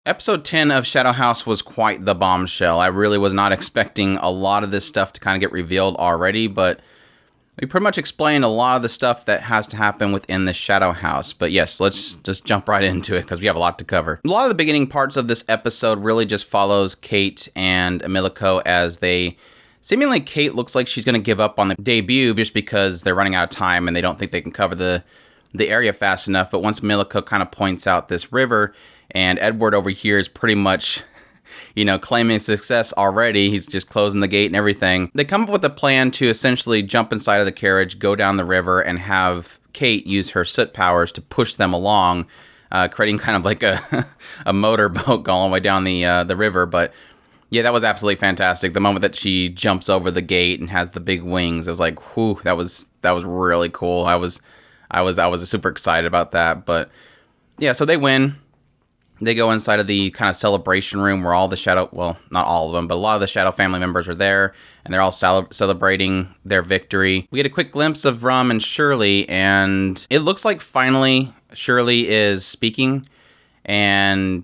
Episode 10 of Shadow House was quite the bombshell. I really was not expecting a lot of this stuff to kind of get revealed already, but we pretty much explained a lot of the stuff that has to happen within the Shadow House. But yes, let's just jump right into it because we have a lot to cover. A lot of the beginning parts of this episode really just follows Kate and Emilico as they... Seemingly Kate looks like she's going to give up on the debut just because they're running out of time and they don't think they can cover the area fast enough. But once Emilico kind of points out this river... And Edward over here is pretty much, claiming success already. He's just closing the gate and everything. They come up with a plan to essentially jump inside of the carriage, go down the river, and have Kate use her soot powers to push them along, creating kind of like a motorboat going all the way down the river. But yeah, that was absolutely fantastic. The moment that she jumps over the gate and has the big wings, it was like, whew, that was really cool. I was super excited about that. But yeah, so they win. They go inside of the kind of celebration room where all the Shadow, well, not all of them, but a lot of the Shadow family members are there, and they're all celebrating their victory. We get a quick glimpse of Rum and Shirley, and it looks like finally Shirley is speaking, and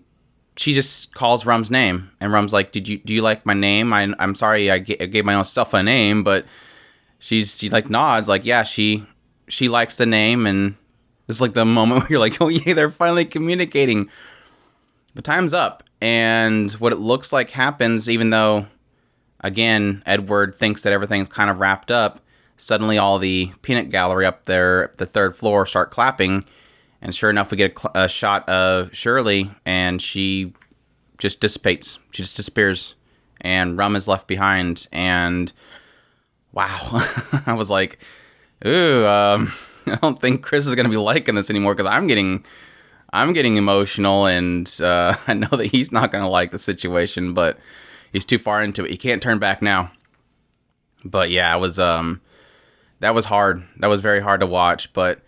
she just calls Rum's name, and Rum's like, do you like my name? I'm sorry I gave my own self a name, but she like nods, like, yeah, she likes the name, and it's like the moment where you're like, oh yeah, they're finally communicating. But time's up, and what it looks like happens, even though, again, Edward thinks that everything's kind of wrapped up, suddenly all the peanut gallery up there at the third floor start clapping, and sure enough, we get a shot of Shirley, and she just dissipates. She just disappears, and Rum is left behind, and wow. I was like, ooh, I don't think Chris is going to be liking this anymore, because I'm getting emotional, and I know that he's not going to like the situation, but he's too far into it. He can't turn back now. But yeah, it was that was hard. That was very hard to watch. But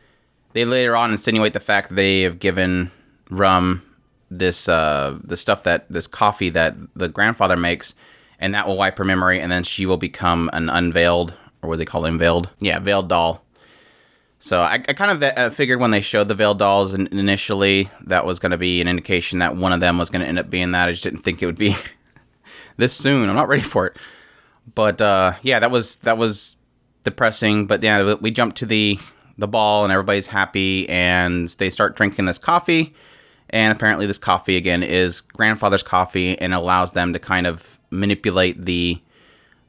they later on insinuate the fact that they have given Rum this this coffee that the grandfather makes, and that will wipe her memory, and then she will become an unveiled, or what do they call it, unveiled? Yeah, veiled doll. So I kind of figured when they showed the veiled dolls initially, that was going to be an indication that one of them was going to end up being that. I just didn't think it would be this soon. I'm not ready for it. But yeah, that was depressing. But yeah, we jump to the ball, and everybody's happy, and they start drinking this coffee. And apparently this coffee, again, is grandfather's coffee, and allows them to kind of manipulate the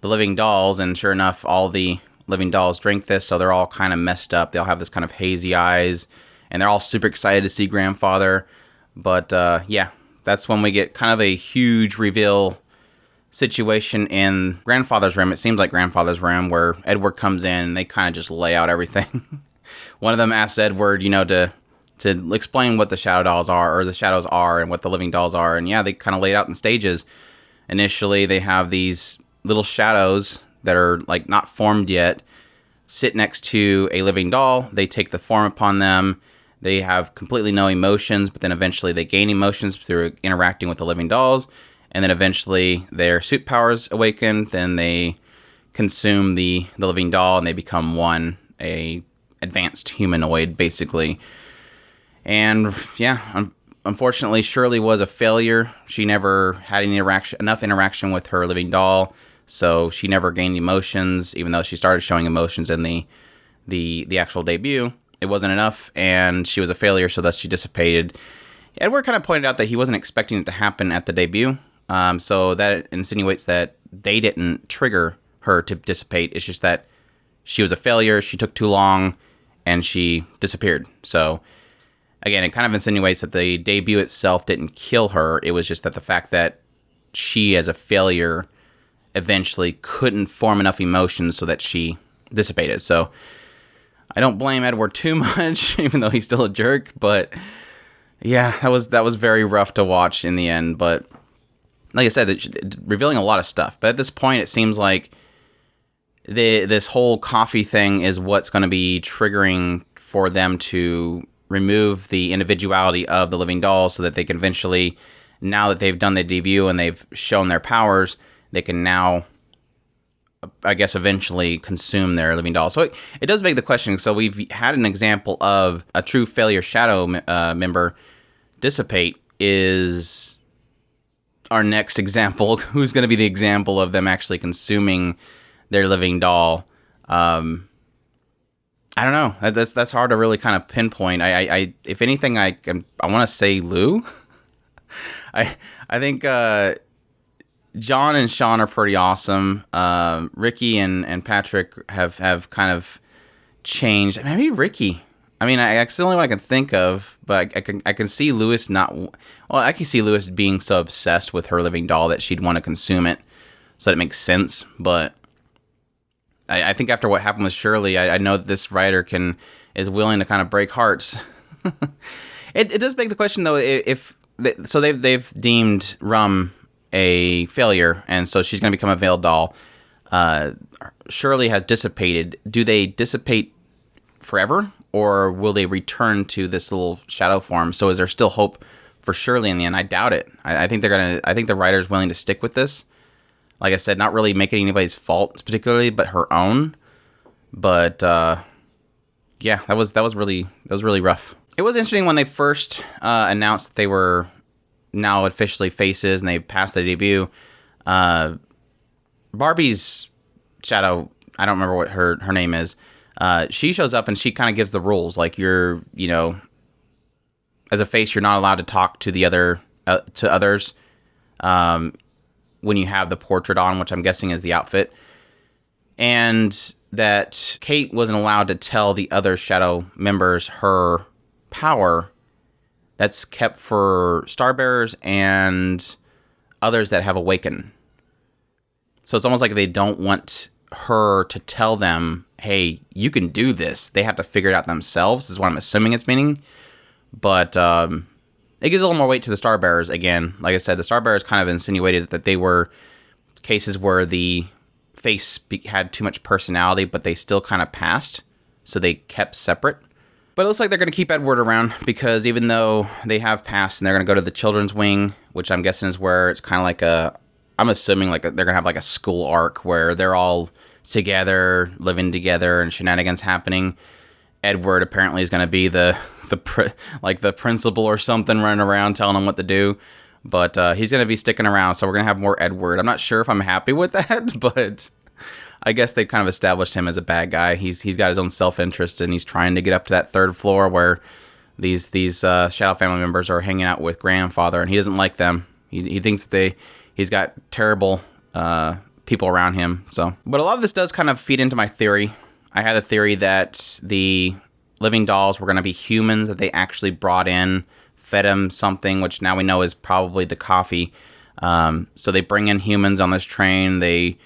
living dolls. And sure enough, all the living dolls drink this, so they're all kind of messed up. They all have this kind of hazy eyes, and they're all super excited to see grandfather. But yeah, that's when we get kind of a huge reveal situation in grandfather's room. It seems like grandfather's room, where Edward comes in, and they kind of just lay out everything. One of them asks Edward, to explain what the shadow dolls are, or the shadows are, and what the living dolls are. And yeah, they kind of laid out in stages. Initially, they have these little shadows that are like not formed yet, sit next to a living doll. They take the form upon them. They have completely no emotions, but then eventually they gain emotions through interacting with the living dolls. And then eventually their suit powers awaken. Then they consume the living doll, and they become one, a advanced humanoid, basically. And yeah, unfortunately, Shirley was a failure. She never had enough interaction with her living doll. So she never gained emotions, even though she started showing emotions in the actual debut. It wasn't enough, and she was a failure, so thus she dissipated. Edward kind of pointed out that he wasn't expecting it to happen at the debut, so that insinuates that they didn't trigger her to dissipate. It's just that she was a failure, she took too long, and she disappeared. So again, it kind of insinuates that the debut itself didn't kill her. It was just that the fact that she, as a failure, eventually couldn't form enough emotions so that she dissipated. So I don't blame Edward too much, even though he's still a jerk. But yeah, that was very rough to watch in the end. But like I said, it's revealing a lot of stuff. But at this point, it seems like this whole coffee thing is what's going to be triggering for them to remove the individuality of the living dolls, so that they can eventually, now that they've done the debut and they've shown their powers, they can now, I guess, eventually consume their living doll. So it does beg the question. So we've had an example of a true failure shadow member dissipate. Is our next example, who's going to be the example of them actually consuming their living doll. I don't know. That's hard to really kind of pinpoint. I if anything, I want to say Lou. I think John and Sean are pretty awesome. Ricky and Patrick have kind of changed. Maybe Ricky. I mean, that's the only one I can think of. But I can see Lewis not. Well, I can see Lewis being so obsessed with her living doll that she'd want to consume it. So that makes sense. But I think after what happened with Shirley, I know that this writer is willing to kind of break hearts. It does beg the question though, so they've deemed Rum a failure, and so she's going to become a veiled doll. Shirley has dissipated. Do they dissipate forever, or will they return to this little shadow form? So is there still hope for Shirley in the end? I doubt it. I think I think the writer's willing to stick with this. Like I said, not really making anybody's fault particularly, but her own. But yeah, that was really rough. It was interesting when they first announced that they were now officially faces and they passed the debut. Barbie's shadow, I don't remember what her name is. She shows up and she kind of gives the rules. Like as a face, you're not allowed to talk to the others. When you have the portrait on, which I'm guessing is the outfit, and that Kate wasn't allowed to tell the other shadow members her power. That's kept for Starbearers and others that have awakened. So it's almost like they don't want her to tell them, hey, you can do this. They have to figure it out themselves, is what I'm assuming it's meaning. But it gives a little more weight to the Starbearers again. Like I said, the Starbearers kind of insinuated that they were cases where the face had too much personality, but they still kind of passed. So they kept separate. But it looks like they're going to keep Edward around because even though they have passed and they're going to go to the children's wing, which I'm guessing is where it's kind of like I'm assuming they're going to have like a school arc where they're all together, living together and shenanigans happening. Edward apparently is going to be the principal or something running around telling them what to do. But he's going to be sticking around, so we're going to have more Edward. I'm not sure if I'm happy with that, but I guess they've kind of established him as a bad guy. He's got his own self-interest, and he's trying to get up to that third floor where these Shadow family members are hanging out with Grandfather, and he doesn't like them. He thinks that he's got terrible people around him. So, but a lot of this does kind of feed into my theory. I had a theory that the living dolls were going to be humans that they actually brought in, fed them something, which now we know is probably the coffee. So they bring in humans on this train. They,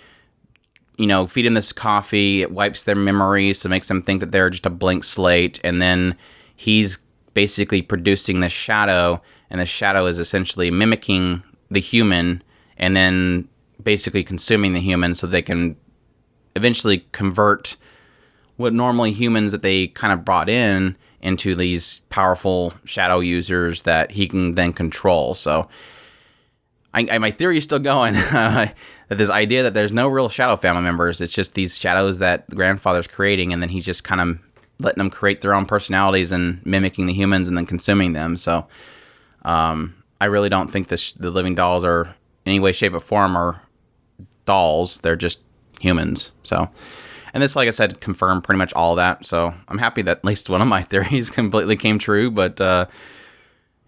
feed them this coffee. It wipes their memories, so it makes them think that they're just a blank slate. And then he's basically producing this shadow, and the shadow is essentially mimicking the human and then basically consuming the human so they can eventually convert what normally humans that they kind of brought in into these powerful shadow users that he can then control. So my theory is still going that this idea that there's no real Shadow family members, it's just these shadows that the Grandfather's creating, and then he's just kind of letting them create their own personalities and mimicking the humans and then consuming them. So I really don't think the living dolls are in any way, shape, or form are dolls. They're just humans. So, and this, like I said, confirmed pretty much all of that. So I'm happy that at least one of my theories completely came true. But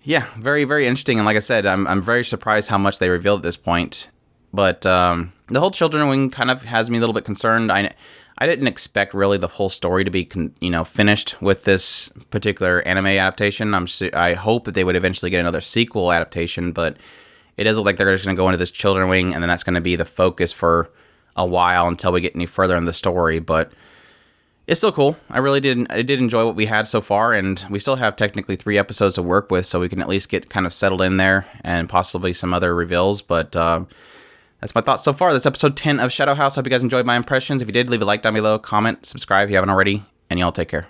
yeah, very, very interesting. And like I said, I'm very surprised how much they revealed at this point. But the whole children wing kind of has me a little bit concerned. I didn't expect really the whole story to be finished with this particular anime adaptation. I hope that they would eventually get another sequel adaptation, but it does look like they're just going to go into this children wing, and then that's going to be the focus for a while until we get any further in the story. But it's still cool. I did enjoy what we had so far, and we still have technically 3 episodes to work with, so we can at least get kind of settled in there and possibly some other reveals. But that's my thoughts so far. That's episode 10 of Shadow House. I hope you guys enjoyed my impressions. If you did, leave a like down below, comment, subscribe if you haven't already, and y'all take care.